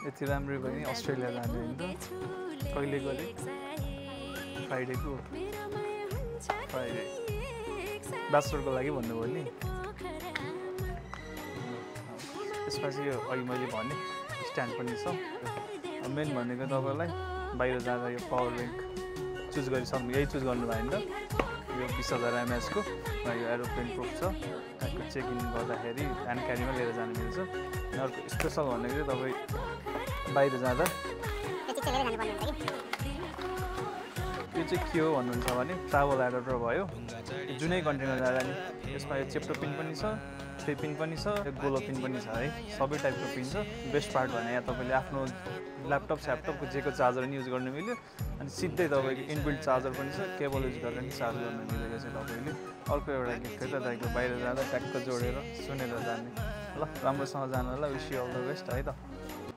यति राम्रै भयो नि अस्ट्रेलिया जाने होइन कहिले गरे फ्राइडेको फ्राइडे ब्याचलरको लागि भन्नुभयो नि त्यसपछि यो अघि मैले भने स्ट्यान्ड पनि छ मेन भनेको तपाईँलाई बाहिर जाँदा यो पावर ब्याङ्क चुज गरिसक्नु यही चुज गर्नुभयो नि त यो 20,000 mAh को यो एरोप्लेन प्रुफ छ यसको चेक इन गर्दाखेरि ह्यान्ड क्यारीमा लिएर जानु मिल्छ अनि अर्को स्पेसल भनेको चाहिँ तपाईँ बाहिर जाँदा यो चाहिँ के हो भन्नुहुन्छ भने ट्राभल एडाप्टर भयो जुनै कन्ट्रीमा जाँदा नि यसमा यो चेप्टो पिन पनि छ 3 पिन पनि छ गोलो पिन पनि छ है सबै टाइपको पिन छ बेस्ट पार्ट भने यहाँ तपाईँले आफ्नो ल्यापटप स्यापटपको जेको चार्जर पनि युज गर्न मिल्यो अनि सिधै तपाईँको इनबिल्ट चार्जर पनि छ केबल युज गरेर पनि चार्ज गर्न मिलेको छ तपाईँले अर्को एउटा गिफ्ट है त तपाईँको बाहिर जाँदा ट्याक्क जोडेर सुनेर जाने ल राम्रोसँग जानु होला wish you all the best है त